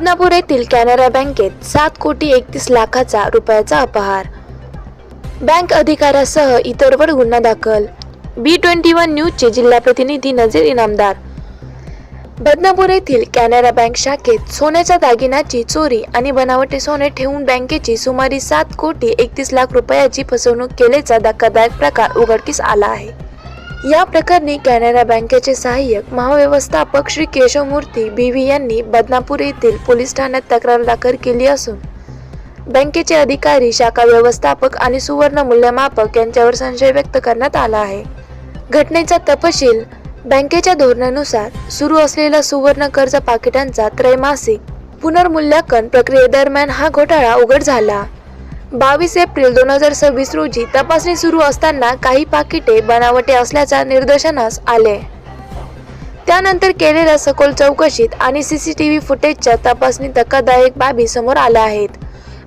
बदनापूर येथील कॅनरा बँकेत 7,31,00,000 रुपयाचा अपहार. बँक अधिकाऱ्यासह इतरवर गुन्हा दाखल. B21 न्यूजचे जिल्हा प्रतिनिधी नजीर इनामदार. बदनापूर येथील कॅनरा बँक शाखेत सोन्याच्या दागिन्याची चोरी आणि बनावटी सोने ठेवून बँकेची सुमारे 7,31,00,000 रुपयाची फसवणूक केल्याचा धक्कादायक प्रकार उघडकीस आला आहे. या प्रकरणी कॅनरा बँकेचे सहाय्यक महाव्यवस्थापक श्री केशवमूर्ती BV यांनी बदनापूर येथील पोलीस ठाण्यात तक्रार दाखल केली असून बँकेचे अधिकारी, शाखा व्यवस्थापक आणि सुवर्ण मूल्यमापक यांच्यावर संशय व्यक्त करण्यात आला आहे. घटनेचा तपशील बँकेच्या धोरणानुसार सुरू असलेल्या सुवर्ण कर्ज पाकिटांचा त्रैमासिक पुनर्मूल्यांकन प्रक्रियेदरम्यान हा घोटाळा उघड झाला. 22 एप्रिल 2026 रोजी तपासणी सुरू असताना काही पाकिटे बनावटी असल्याच्या निदर्शनास आले. त्यानंतर केलेल्या सखोल चौकशीत आणि CCTV फुटेजच्या तपासणीत धक्कादायक बाबी समोर आल्या आहेत.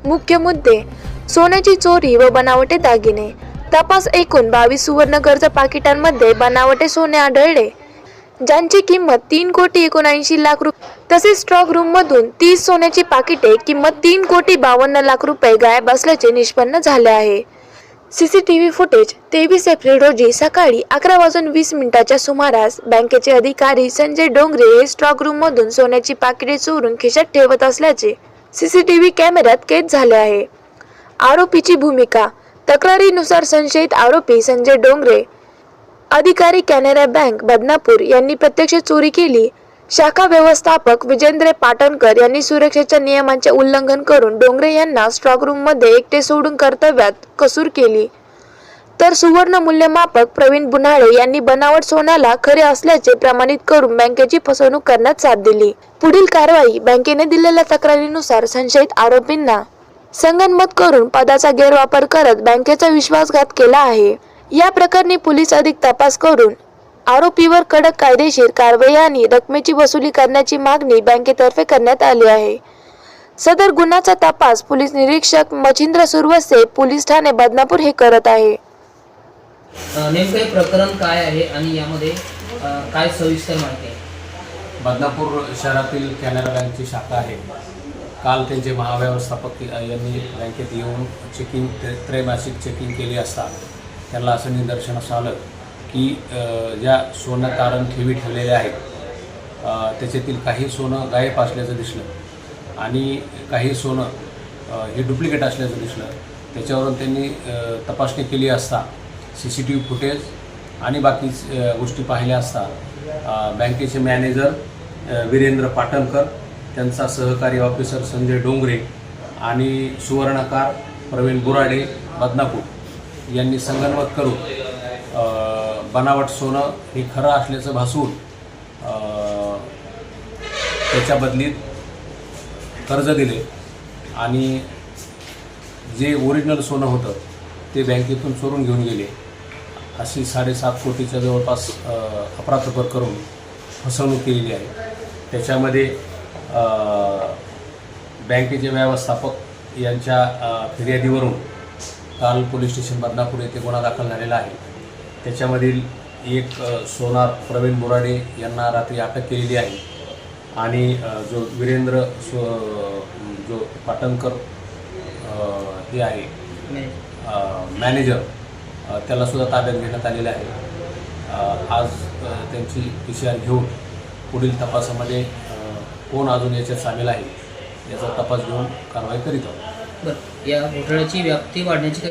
मुख्य मुद्दे: सोन्याची चोरी व बनावटी दागिने. तपास: एकूण 22 सुवर्ण कर्ज पाकिटांमध्ये बनावटे सोने आढळले, ज्यांची किंमत 3,79,00,000 रुपये. तसेच स्टॉक रूम मधून 30 सोन्याची पाकिटे किंमत 3,52,00,000 रुपये गायब असल्याचे निष्पन्न झाले आहे. CCTV फुटेज: 23 एप्रिल रोजी सकाळी 11:20 सुमारास बँकेचे अधिकारी संजय डोंगरे हे स्टॉक रूम मधून सोन्याची पाकिटे चोरून खिशात ठेवत असल्याचे CCTV कॅमेऱ्यात कैद झाले आहे. आरोपीची भूमिका: तक्रारीनुसार संशयित आरोपी संजय डोंगरे, अधिकारी कॅनरा बँक बदनापूर यांनी प्रत्यक्ष चोरी केली. शाखा व्यवस्थापक विजेंद्र पाटणकर यांनी सुरक्षेच्या नियमांचे उल्लंघन करून डोंगरे यांना स्टॉक रूम मध्ये एकटे सोडून कर्तव्यात कसूर केली. तर सुवर्ण मूल्यमापक प्रवीण बुन्हाळे यांनी बनावट सोन्याला खरे असल्याचे प्रमाणित करून बँकेची फसवणूक करण्यात साथ दिली. पुढील कारवाई: बँकेने दिलेल्या तक्रारीनुसार संशयित आरोपींना संगनमत करून पदाचा गैरवापर करत बँकेचा विश्वासघात केला आहे. या प्रकरणी पोलीस अधिक तपास करून आरोपीवर कडक कायदेशीर कारवाई आणि रकमेची वसुली करण्याची मागणी बँकेतर्फे करण्यात आली आहे. सदर गुन्ह्याचा तपास पोलीस निरीक्षक मच्छिंद्र सुरवसे, पोलीस ठाणे बदनापूर हे करत आहे. नेमकं हे प्रकरण काय आहे आणि यामध्ये काय सविस्तर माहिती आहे? बदनापूर शहरातील कॅनरा बँकची शाखा आहे. काल त्यांचे महाव्यवस्थापक यांनी बँकेत येऊन त्रैमासिक चेकिंग केली असता त्यांना असं निदर्शनास आलं की ज्या सोनं तारण ठेवी ठेवलेल्या आहेत त्याच्यातील काही सोनं गायब असल्याचं दिसलं आणि काही सोनं हे डुप्लिकेट असल्याचं दिसलं. त्याच्यावरून त्यांनी तपासणी केली असता CCTV फुटेज आणि बाकी गोष्टी पाहिल्या असता बँकेचे मॅनेजर वीरेंद्र पाटणकर, त्यांचा सहकारी ऑफिसर संजय डोंगरे आणि सुवर्णकार प्रवीण बुराडे बदनापूर यांनी संगनमत करून बनावट सोनं हे खरं असल्याचं भासवून त्याच्या बदलीत कर्ज दिले आणि जे ओरिजिनल सोनं होतं ते बँकेतून चोरून घेऊन गेले. अशी 7.5 कोटीच्या जवळपास अफरातफर करून फसवणूक केलेली आहे. त्याच्यामध्ये बँकेचे व्यवस्थापक यांच्या फिर्यादीवरून काल पोलीस स्टेशन बदनापूर येथे गुन्हा दाखल झालेला आहे. त्याच्यामधील एक सोनार प्रवीण बुराडे यांना रात्री अटक केलेली आहे आणि जो वीरेंद्र जो पाटणकर हे आहे मॅनेजर, त्यालासुद्धा ताब्यात घेण्यात आलेलं आहे. आज त्यांची PCR घेऊन पुढील तपासामध्ये कोण अजून याच्यात सामील आहे याचा तपास घेऊन कारवाई करीत आहोत. बरं, या घोटाळ्याची व्याप्ती वाढण्याची